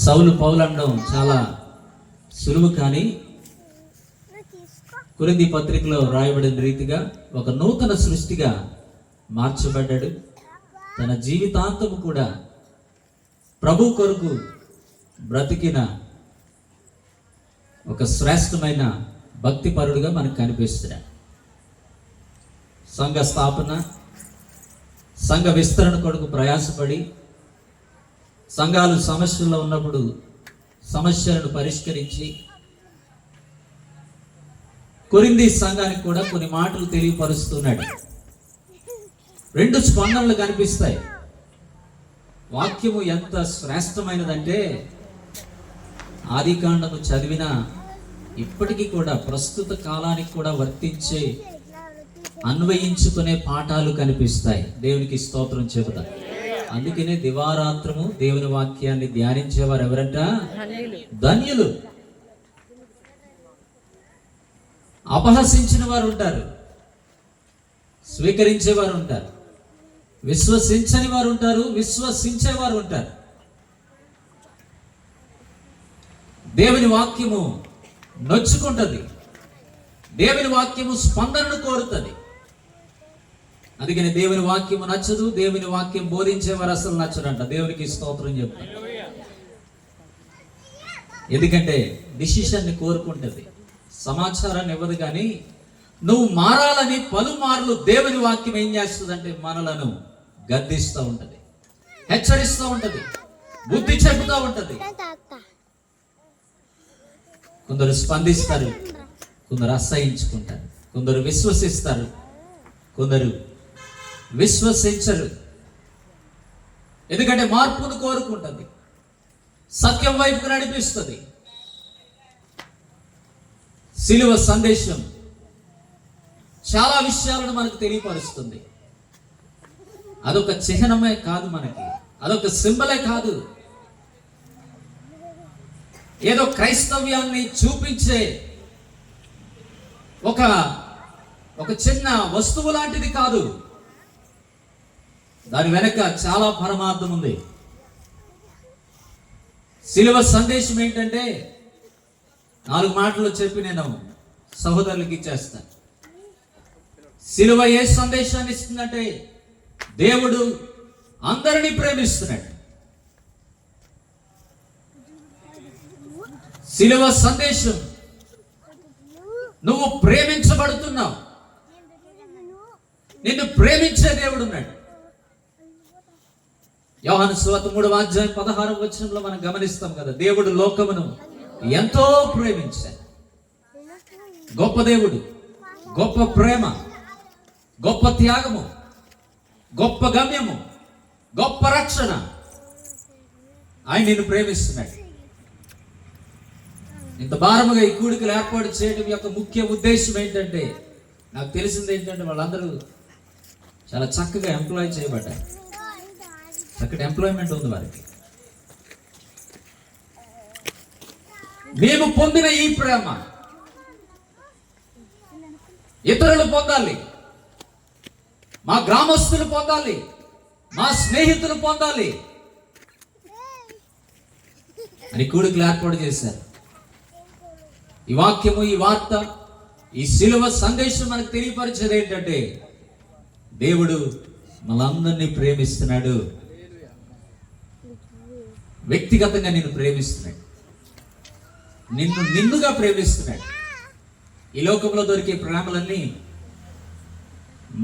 సౌలు పౌలు అనడం చాలా సులువు, కానీ కొరింథీ పత్రికలో రాయబడిన రీతిగా ఒక నూతన సృష్టిగా మార్చబడ్డాడు. తన జీవితాంతము కూడా ప్రభు కొరకు బ్రతికిన ఒక శ్రేష్టమైన భక్తిపరుడుగా మనకు కనిపిస్తున్నాడు. సంఘ స్థాపన, సంఘ విస్తరణ కొరకు ప్రయాసపడి, సంఘాలు సమస్యల్లో ఉన్నప్పుడు సమస్యలను పరిష్కరించి, కొరింథీ సంఘానికి కూడా కొన్ని మాటలు తెలియపరుస్తున్నాడు. రెండు స్పందనలు కనిపిస్తాయి. వాక్యము ఎంత శ్రేష్టమైనదంటే ఆదికాండము చదివినా ఇప్పటికీ కూడా ప్రస్తుత కాలానికి కూడా వర్తించే, అన్వయించుకునే పాఠాలు కనిపిస్తాయి. దేవునికి స్తోత్రం చెబుతా. అందుకనే దివారాత్రము దేవుని వాక్యాన్ని ధ్యానించేవారు ఎవరంట? ధన్యులు. అపహసించిన వారు ఉంటారు, స్వీకరించేవారు ఉంటారు, విశ్వసించని వారు ఉంటారు, విశ్వసించేవారు ఉంటారు. దేవుని వాక్యము నొచ్చుకుంటుంది, దేవుని వాక్యము స్పందనను కోరుతుంది. అందుకని దేవుని వాక్యము నచ్చదు, దేవుని వాక్యం బోధించేవారు అసలు నచ్చడంట. దేవునికి స్తోత్రం చెప్తాను. ఎందుకంటే డిసిషన్ని కోరుకుంటుంది, సమాచారాన్ని ఇవ్వదు. కానీ నువ్వు మారాలని పలుమార్లు దేవుని వాక్యం ఏం చేస్తుందంటే మనలను గద్దిస్తూ ఉంటది, హెచ్చరిస్తూ ఉంటది, బుద్ధి చెబుతూ ఉంటది. కొందరు స్పందిస్తారు, కొందరు అసహించుకుంటారు, కొందరు విశ్వసిస్తారు, కొందరు విశ్వసించరు. ఎందుకంటే మార్పును కోరుకుంటుంది, సత్యం వైపుకు నడిపిస్తుంది. సిలువ సందేశం చాలా విషయాలను మనకు తెలియపరుస్తుంది. అదొక చిహ్నమే కాదు, మనకి అదొక సింబలే కాదు, ఏదో క్రైస్తవ్యాన్ని చూపించే ఒక చిన్న వస్తువు లాంటిది కాదు. దాని వెనక చాలా పరమార్థం ఉంది. సిలువ సందేశం ఏంటంటే 4 మాటలు చెప్పి నేను సహోదరులకి ఇచ్చేస్తాను. సిలువ ఏ సందేశాన్ని ఇస్తుందంటే దేవుడు అందరినీ ప్రేమిస్తున్నాడు. సిలువ సందేశం నువ్వు ప్రేమించబడుతున్నావు, నిన్ను ప్రేమించే దేవుడు ఉన్నాడు. యోహాను సువార్త 3:16 మనం గమనిస్తాం కదా, దేవుడు లోకమును ఎంతో ప్రేమించాడు. గొప్ప దేవుడు, గొప్ప ప్రేమ, గొప్ప త్యాగము, గొప్ప గమ్యము, గొప్ప రక్షణ. ఆయన నిన్ను ప్రేమిస్తున్నాడు. ఇంత భారముగా ఈ కూడికలు ఏర్పాటు చేయడం యొక్క ముఖ్య ఉద్దేశం ఏంటంటే, నాకు తెలిసింది ఏంటంటే వాళ్ళందరూ చాలా చక్కగా ఎంప్లాయ్ చేయబడ్డారు. చక్కటి ఎంప్లాయ్మెంట్ ఉంది వారికి. మేము పొందిన ఈ ప్రేమ ఇతరులు పొందాలి, మా గ్రామస్తులు పొందాలి, మా స్నేహితులు పొందాలి అని కూడికలు ఏర్పాటు చేశారు. ఈ వాక్యము, ఈ వార్త, ఈ సిలువ సందేశం మనకు తెలియపరిచేది ఏంటంటే దేవుడు మనందరినీ ప్రేమిస్తున్నాడు. వ్యక్తిగతంగా నిన్ను ప్రేమిస్తున్నాడు, నిన్నుగా ప్రేమిస్తున్నాడు. ఈ లోకంలో దొరికే ప్రేమలన్నీ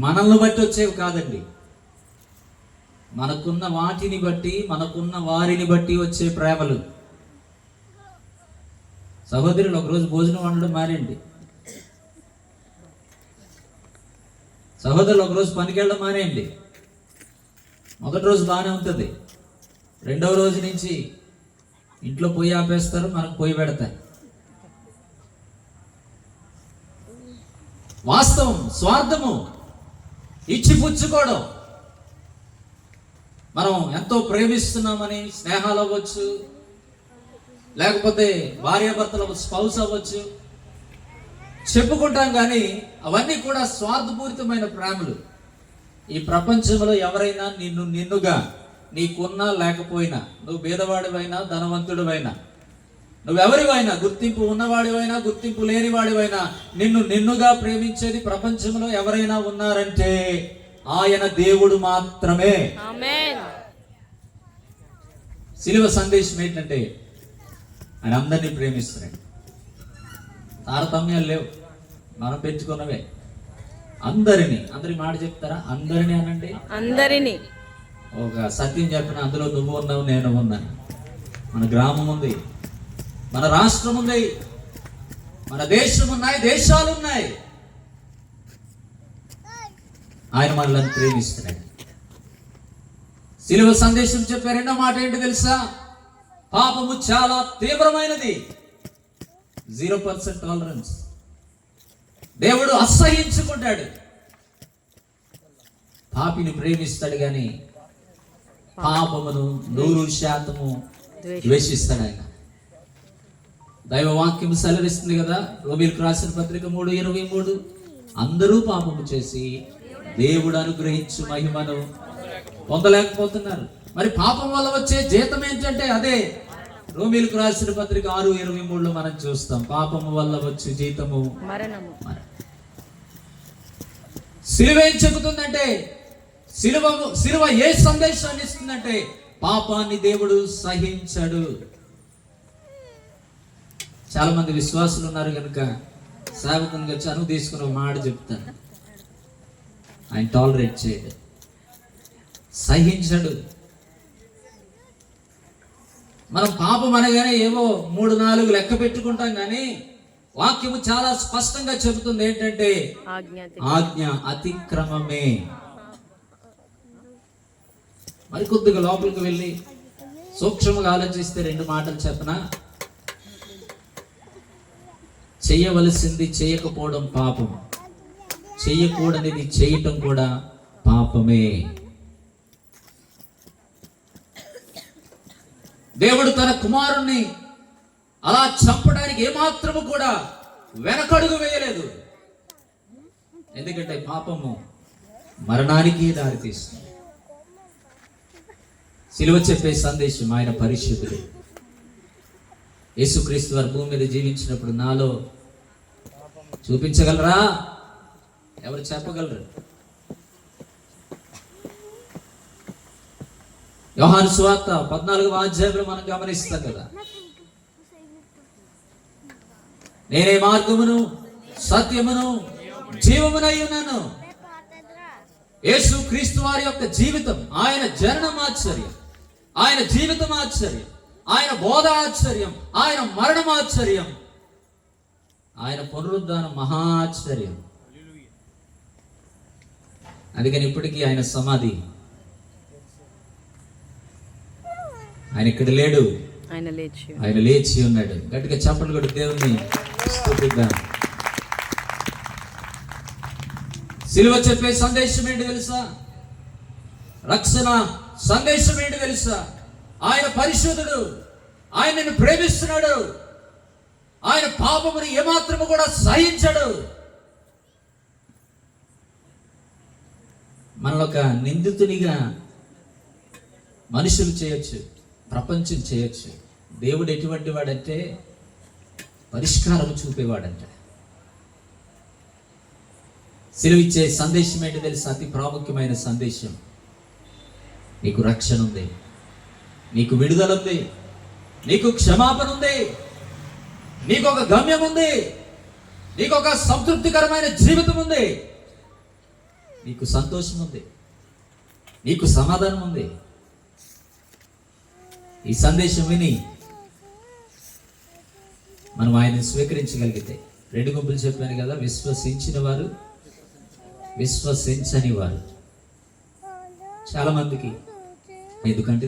మనల్ని బట్టి వచ్చేవి కాదండి, మనకున్న వాటిని బట్టి, మనకున్న వారిని బట్టి వచ్చే ప్రేమలు. సహోదరులు, ఒకరోజు భోజనం వండడం మానేయండి. సహోదరులు, ఒకరోజు పనికి వెళ్ళడం మానేయండి. మొదటి రోజు బాగానే ఉంటుంది, రెండవ రోజు నుంచి ఇంట్లో పొయ్యి ఆపేస్తారు, మనకు పొయ్యి పెడతారు. వాస్తవం, స్వార్థము, ఇచ్చి పుచ్చుకోవడం. మనం ఎంతో ప్రేమిస్తున్నామని స్నేహాలు అవ్వచ్చు, లేకపోతే భార్యాభర్తల స్పౌస్ అవ్వచ్చు, చెప్పుకుంటాం. కానీ అవన్నీ కూడా స్వార్థపూరితమైన ప్రేమలు. ఈ ప్రపంచంలో ఎవరైనా నిన్నుగా నీకున్నా లేకపోయినా, నువ్వు పేదవాడివైనా ధనవంతుడివైనా, నువ్వెవరివైనా, గుర్తింపు ఉన్నవాడివైనా గుర్తింపు లేనివాడివైనా, నిన్నుగా ప్రేమించేది ప్రపంచంలో ఎవరైనా ఉన్నారంటే ఆయన దేవుడు మాత్రమే. శిలువ సందేశం ఏంటంటే ఆయన అందరినీ ప్రేమిస్తున్నాడు. తారతమ్యాలు లేవు, మనం పెంచుకున్నవే. అందరి మాట చెప్తారా? అందరినీ అనండి. అందరినీ. ఒక సత్యం చెప్పిన, అందులో నువ్వు ఉన్నావు, నేను ఉన్నాను. మన గ్రామం ఉంది, మన రాష్ట్రం ఉంది, మన దేశం ఉన్నాయి, దేశాలు ఉన్నాయి. ఆయన మనల్ని ప్రేమిస్తున్నాడు. శిలువ సందేశం చెప్పే రెండో మాట ఏంటి తెలుసా? పాపము చాలా తీవ్రమైనది, 0% టాలరెన్స్. దేవుడు అసహించుకుంటాడు, పాపిని ప్రేమిస్తాడు, కానీ పాపమును 100% ద్వేషిస్తాడు ఆయన. దైవ వాక్యం సెలవిస్తుంది కదా, రోమీయులకు రాసిన పత్రిక 3:23, అందరూ పాపము చేసి దేవుడు అనుగ్రహించు మహిమను పొందలేకపోతున్నారు. మరి పాపం వల్ల వచ్చే జీతం ఏంటంటే అదే రోమీయులకు రాసిన పత్రిక 6:23లో మనం చూస్తాం. పాపము వల్ల వచ్చే జీతము మరణము. సిలువ ఏం చెబుతుందంటే, సిలువ ఏ సందేశాన్ని ఇస్తుందంటే, పాపాన్ని దేవుడు సహించడు. చాలా మంది విశ్వాసులు ఉన్నారు కనుక సేవకునిగా చనువు తీసుకుని ఒక మాట చెప్తాను, ఆయన టాలరేట్ చేయడు, సహించడు. మనం పాపం అనగానే ఏవో 3-4 లెక్క పెట్టుకుంటాం, కానీ వాక్యము చాలా స్పష్టంగా చెబుతుంది ఏంటంటే ఆజ్ఞ అతిక్రమమే. మరి కొద్దిగా లోపలికి వెళ్ళి సూక్ష్మంగా ఆలోచిస్తే 2 మాటలు చెప్పనా? చెయ్యవలసింది చేయకపోవడం పాపం, చెయ్యకూడనిది చేయటం కూడా పాపమే. దేవుడు తన కుమారుణ్ణి అలా చంపడానికి ఏమాత్రము కూడా వెనకడుగు వేయలేదు. ఎందుకంటే పాపము మరణానికి దారితీస్తుంది. సిలువ చెప్పే సందేశం ఆయన పరిశుద్ధుడు. యేసుక్రీస్తు వారు భూమి మీద జీవించినప్పుడు నాలో చూపించగలరా? ఎవరు చెప్పగలరు? యోహాను సువార్త 14వ అధ్యాయంలో మనం గమనిస్తాం కదా, నేనే మార్గమును సత్యమును జీవమునై ఉన్నాను. యేసు క్రీస్తు వారి యొక్క జీవితం, ఆయన జననం ఆశ్చర్యం, ఆయన జీవితం ఆశ్చర్యం, ఆయన బోధ ఆశ్చర్యం, ఆయన మరణం ఆశ్చర్యం, ఆయన పునరుద్ధానం మహాశ్చర్యం. అందుకని ఇప్పటికీ ఆయన సమాధి, ఆయన ఇక్కడ లేడు, ఆయన లేచి ఉన్నాడు. గట్టిగా చప్పట్లు కొట్టి దేవుని స్తుతిద్దాం. సిలువ చెప్పే సందేశం ఏంటి తెలుసా? రక్షణ సందేశం ఏంటి తెలుసా? ఆయన పరిశుద్ధుడు, ఆయన నిన్ను ప్రేమిస్తున్నాడు, ఆయన పాపముని ఏమాత్రము కూడా సహించడు. మనొక నిందితునిగా మనుషులు చేయొచ్చు, ప్రపంచం చేయొచ్చు. దేవుడు ఎటువంటి వాడంటే పరిష్కారం చూపేవాడంట. సిలువిచ్చే సందేశం ఏంటి తెలుసా? అతి ప్రాముఖ్యమైన సందేశం. నీకు రక్షణ ఉంది, నీకు విడుదల ఉంది, నీకు క్షమాపణ ఉంది, నీకు ఒక గమ్యం ఉంది, నీకు ఒక సంతృప్తికరమైన జీవితం ఉంది, నీకు సంతోషం ఉంది, నీకు సమాధానం ఉంది. ఈ సందేశం విని మనం ఆయన్ని స్వీకరించగలిగితే, 2 గుంపులు చెప్పాను కదా, విశ్వసించిన వారు, విశ్వసించని వారు. చాలా మందికి ఎందుకంటే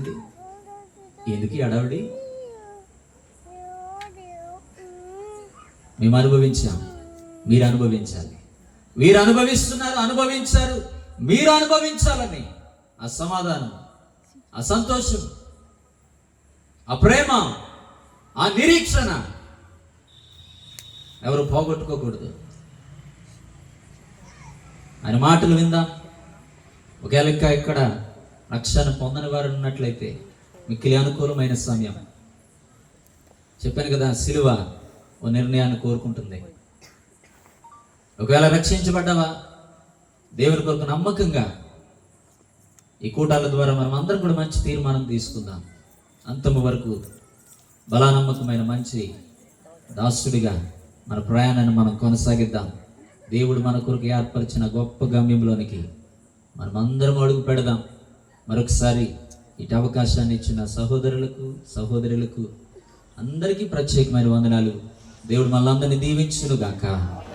ఎందుకు అడవడి? మేము అనుభవించాం, మీరు అనుభవించాలి, వీరు అనుభవిస్తున్నారు, అనుభవించారు, మీరు అనుభవించాలని ఆ సమాధానం, ఆ సంతోషం, ఆ ప్రేమ, ఆ నిరీక్షణ ఎవరు పోగొట్టుకోకూడదు. ఆయన మాటలు విందాం. ఒకవేళ ఇంకా ఇక్కడ రక్షణ పొందని వారు ఉన్నట్లయితే మిక్కిలి అనుకూలమైన సమయం. చెప్పాను కదా, సిలువ ఓ నిర్ణయాన్ని కోరుకుంటుంది. ఒకవేళ రక్షించబడ్డావా, దేవుని కొరకు నమ్మకంగా ఈ కూటాల ద్వారా మనం అందరం కూడా మంచి తీర్మానం తీసుకుందాం. అంతము వరకు బలానమ్మకమైన మంచి దాసుడిగా మన ప్రయాణాన్ని మనం కొనసాగిద్దాం. దేవుడు మన కొరకు ఏర్పరిచిన గొప్ప గమ్యంలోనికి మనం అందరం అడుగు పెడదాం. మరొకసారి ఇటు అవకాశాన్ని ఇచ్చిన సహోదరులకు అందరికీ ప్రత్యేకమైన వందనాలు. దేవుడు మనల్ని అందరినీ దీవించును గాక.